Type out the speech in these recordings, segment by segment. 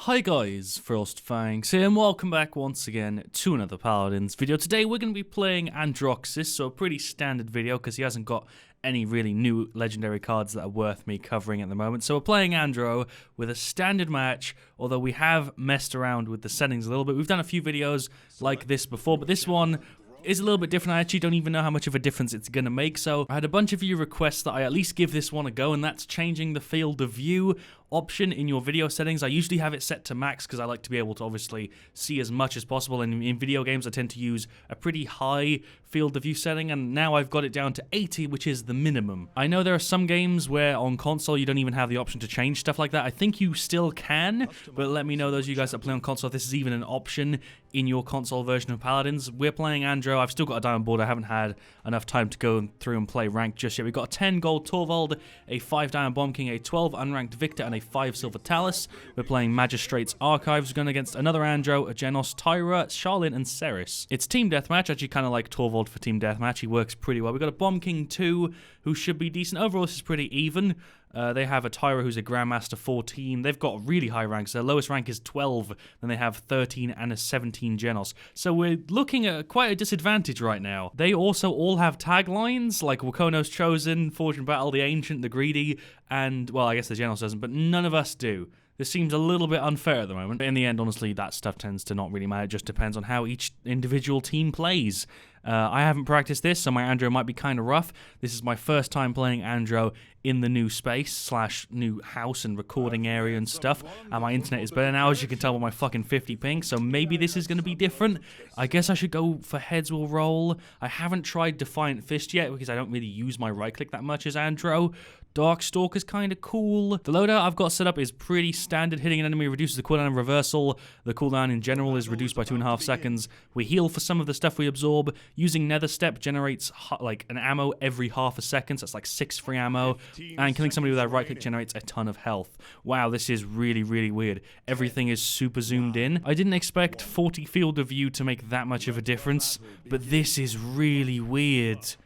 Hi guys, FrostFangs here, and welcome back once again to another Paladins video. Today we're going to be playing Androxus, so a pretty standard video because he hasn't got any really new legendary cards that are worth me covering at the moment. So we're playing Andro with a standard match, although we have messed around with the settings a little bit. We've done a few videos like this before, but this one is a little bit different. I actually don't even know how much of a difference it's going to make, so I had a bunch of you request that I at least give this one a go, and that's changing the field of view option in your video settings. I usually have it set to max because I like to be able to obviously see as much as possible, and in video games I tend to use a pretty high field of view setting, and now I've got it down to 80, which is the minimum. I know there are some games where on console you don't even have the option to change stuff like that. I think you still can, but let me know, those of you guys that play on console, if this is even an option in your console version of Paladins. We're playing Andro. I've still got a diamond board. I haven't had enough time to go through and play ranked just yet. We've got a 10 gold Torvald, a 5 diamond Bomb King, a 12 unranked Victor, and a 5 silver Talus. We're playing Magistrate's Archives. We're going against another Andro, a Genos, Tyra, Charlene, and Ceres. It's team deathmatch. Actually kind of like Torvald for team deathmatch. He works pretty well. We've got a Bomb King 2 who should be decent. Overall, this is pretty even. They have a Tyra who's a Grandmaster 14. They've got really high ranks. Their lowest rank is 12. Then they have 13 and a 17 Genos. So we're looking at quite a disadvantage right now. They also all have taglines like Wakono's Chosen, Forge in Battle, the Ancient, the Greedy, and, well, I guess the Genos doesn't, but none of us do. This seems a little bit unfair at the moment. But in the end, honestly, that stuff tends to not really matter. It just depends on how each individual team plays. I haven't practiced this, so my Andro might be kind of rough. This is my first time playing Andro in the new space / new house and recording area and stuff. And my internet is better now, as you can tell by my fucking 50 ping. So maybe this is going to be different. I guess I should go for heads will roll. I haven't tried Defiant Fist yet because I don't really use my right click that much as Andro. Darkstalk is kind of cool. The loadout I've got set up is pretty standard. Hitting an enemy reduces the cooldown and reversal. The cooldown in general is reduced by 2.5 seconds. We heal for some of the stuff we absorb. Using Nether Step generates like an ammo every half a second, so that's like 6 free ammo. And killing somebody with our right click generates a ton of health. Wow, this is really, really weird. Everything is super zoomed in. I didn't expect 40 field of view to make that much of a difference, but this is really weird.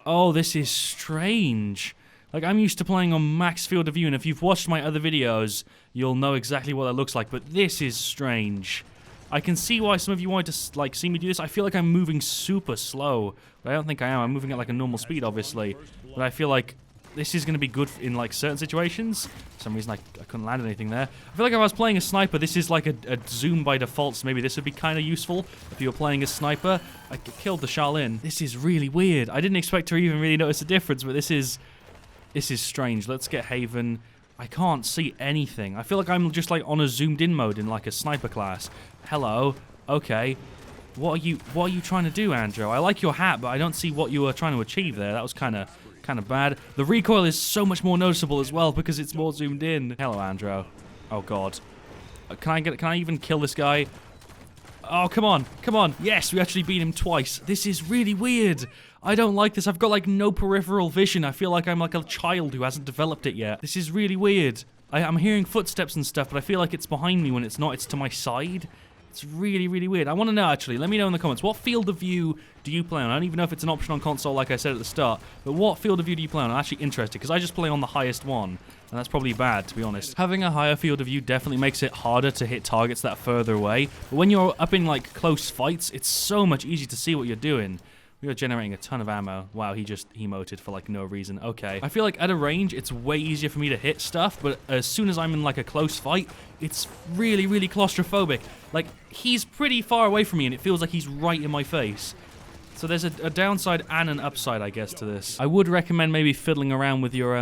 Oh, this is strange. Like, I'm used to playing on max field of view, and if you've watched my other videos, you'll know exactly what that looks like, but this is strange. I can see why some of you wanted to, like, see me do this. I feel like I'm moving super slow, but I don't think I am. I'm moving at, like, a normal speed, obviously, but I feel like this is going to be good in, like, certain situations. For some reason, I couldn't land anything there. I feel like if I was playing a sniper, this is, like, a zoom by default, so maybe this would be kind of useful if you were playing a sniper. I killed the Charlene. This is really weird. I didn't expect to even really notice a difference, but this is strange. Let's get Haven. I can't see anything. I feel like I'm just like on a zoomed in mode in like a sniper class. Hello. Okay. What are you trying to do, Andro? I like your hat, but I don't see what you were trying to achieve there. That was kind of bad. The recoil is so much more noticeable as well because it's more zoomed in. Hello, Andro. Oh god. Can I even kill this guy? Oh, come on. Come on. Yes, we actually beat him twice. This is really weird. I don't like this. I've got, like, no peripheral vision. I feel like I'm like a child who hasn't developed it yet. This is really weird. I'm hearing footsteps and stuff, but I feel like it's behind me when it's not. It's to my side. It's really, really weird. I want to know, actually. Let me know in the comments. What field of view do you play on? I don't even know if it's an option on console, like I said at the start. But what field of view do you play on? I'm actually interested, because I just play on the highest one. And that's probably bad, to be honest. Having a higher field of view definitely makes it harder to hit targets that are further away. But when you're up in, like, close fights, it's so much easier to see what you're doing. We are generating a ton of ammo. Wow, he just emoted for, like, no reason. Okay. I feel like at a range, it's way easier for me to hit stuff, but as soon as I'm in, like, a close fight, it's really, really claustrophobic. Like, he's pretty far away from me, and it feels like he's right in my face. So there's a downside and an upside, I guess, to this. I would recommend maybe fiddling around with your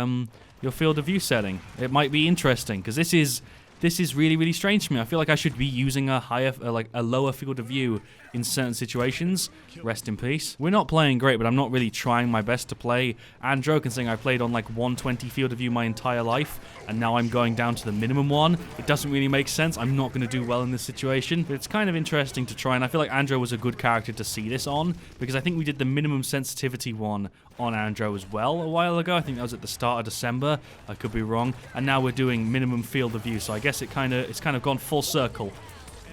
field of view setting. It might be interesting, because this is really, really strange to me. I feel like I should be using a higher, a lower field of view in certain situations. Rest in peace. We're not playing great, but I'm not really trying my best to play Andro, considering I played on like 120 field of view my entire life, and now I'm going down to the minimum one. It doesn't really make sense. I'm not going to do well in this situation, but it's kind of interesting to try, and I feel like Andro was a good character to see this on, because I think we did the minimum sensitivity one on Andro as well a while ago. I think that was at the start of December. I could be wrong. And now we're doing minimum field of view, so I guess it's kind of gone full circle.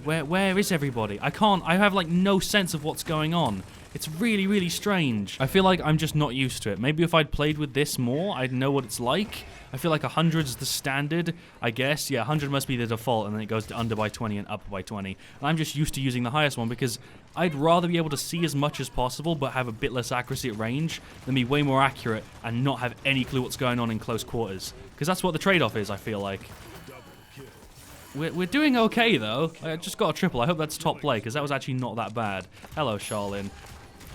Where is everybody? I have like no sense of what's going on. It's really, really strange. I feel like I'm just not used to it. Maybe if I'd played with this more, I'd know what it's like. I feel like 100's the standard, I guess. Yeah, 100 must be the default, and then it goes to under by 20 and up by 20. And I'm just used to using the highest one because I'd rather be able to see as much as possible but have a bit less accuracy at range than be way more accurate and not have any clue what's going on in close quarters. Because that's what the trade-off is, I feel like. We're doing okay, though. I just got a triple. I hope that's top play, because that was actually not that bad. Hello, Charlene.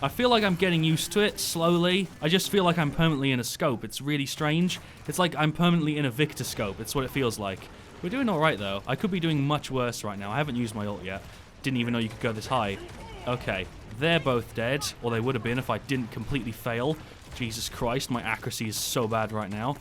I feel like I'm getting used to it, slowly. I just feel like I'm permanently in a scope. It's really strange. It's like I'm permanently in a Victor scope. It's what it feels like. We're doing alright, though. I could be doing much worse right now. I haven't used my ult yet. Didn't even know you could go this high. Okay, they're both dead. Or they would have been if I didn't completely fail. Jesus Christ, my accuracy is so bad right now.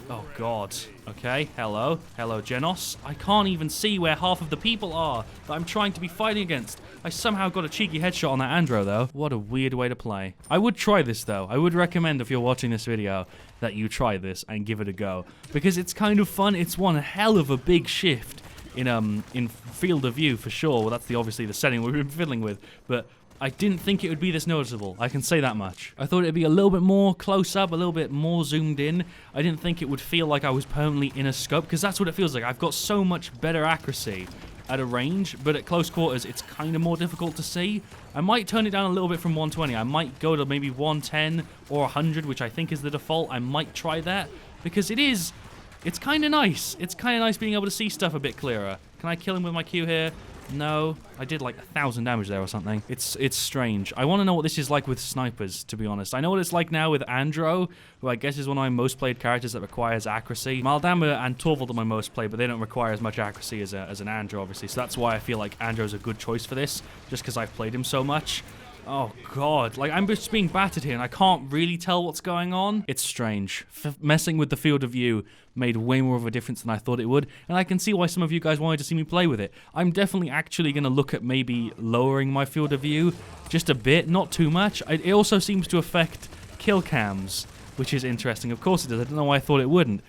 Oh, God. Okay, hello. Hello, Genos. I can't even see where half of the people are that I'm trying to be fighting against. I somehow got a cheeky headshot on that Andro, though. What a weird way to play. I would try this, though. I would recommend, if you're watching this video, that you try this and give it a go. Because it's kind of fun. It's one hell of a big shift in field of view, for sure. Well, that's obviously the setting we've been fiddling with. But I didn't think it would be this noticeable. I can say that much. I thought it'd be a little bit more close up, a little bit more zoomed in. I didn't think it would feel like I was permanently in a scope, because that's what it feels like. I've got so much better accuracy at a range, but at close quarters, it's kind of more difficult to see. I might turn it down a little bit from 120. I might go to maybe 110 or 100, which I think is the default. I might try that, because it's kind of nice. It's kind of nice being able to see stuff a bit clearer. Can I kill him with my Q here? No, I did like 1,000 damage there or something. It's strange. I want to know what this is like with snipers, to be honest. I know what it's like now with Andro, who I guess is one of my most played characters that requires accuracy. Maldama and Torvald are my most played, but they don't require as much accuracy as an Andro, obviously. So that's why I feel like Andro's a good choice for this, just because I've played him so much. Oh, God. Like, I'm just being battered here, and I can't really tell what's going on. It's strange. Messing with the field of view made way more of a difference than I thought it would, and I can see why some of you guys wanted to see me play with it. I'm definitely actually going to look at maybe lowering my field of view just a bit, not too much. It also seems to affect kill cams, which is interesting. Of course it does. I don't know why I thought it wouldn't.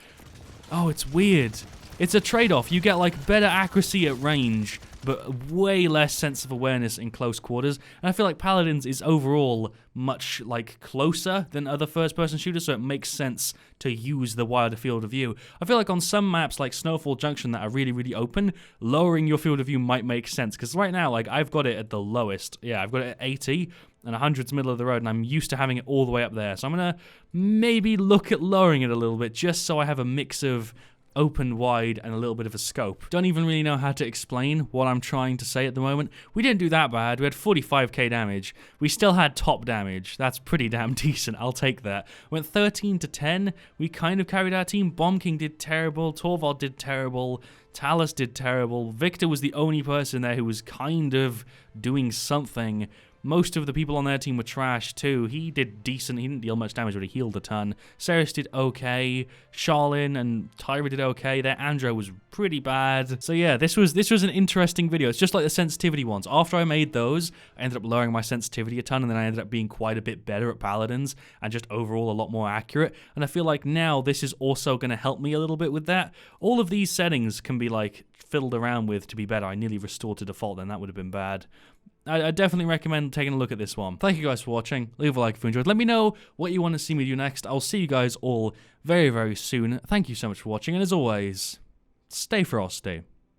Oh, it's weird. It's a trade-off. You get, like, better accuracy at range, but way less sense of awareness in close quarters. And I feel like Paladins is overall much, like, closer than other first-person shooters, so it makes sense to use the wider field of view. I feel like on some maps, like Snowfall Junction, that are really, really open, lowering your field of view might make sense. Because right now, like, I've got it at the lowest. Yeah, I've got it at 80, and 100's middle of the road, and I'm used to having it all the way up there. So I'm going to maybe look at lowering it a little bit, just so I have a mix of open, wide, and a little bit of a scope. Don't even really know how to explain what I'm trying to say at the moment. We didn't do that bad. We had 45k damage. We still had top damage. That's pretty damn decent. I'll take that. Went 13 to 10. We kind of carried our team. Bomb King did terrible. Torvald did terrible. Talus did terrible. Victor was the only person there who was kind of doing something. Most of the people on their team were trash too. He did decent. He didn't deal much damage, but he healed a ton. Ceres did okay. Charlene and Tyra did okay. Their Andro was pretty bad. So yeah, this was an interesting video. It's just like the sensitivity ones. After I made those, I ended up lowering my sensitivity a ton, and then I ended up being quite a bit better at Paladins and just overall a lot more accurate. And I feel like now this is also going to help me a little bit with that. All of these settings can be like fiddled around with to be better. I nearly restored to default, then that would have been bad. I definitely recommend taking a look at this one. Thank you guys for watching. Leave a like if you enjoyed. Let me know what you want to see me do next. I'll see you guys all very, very soon. Thank you so much for watching, and as always, stay frosty.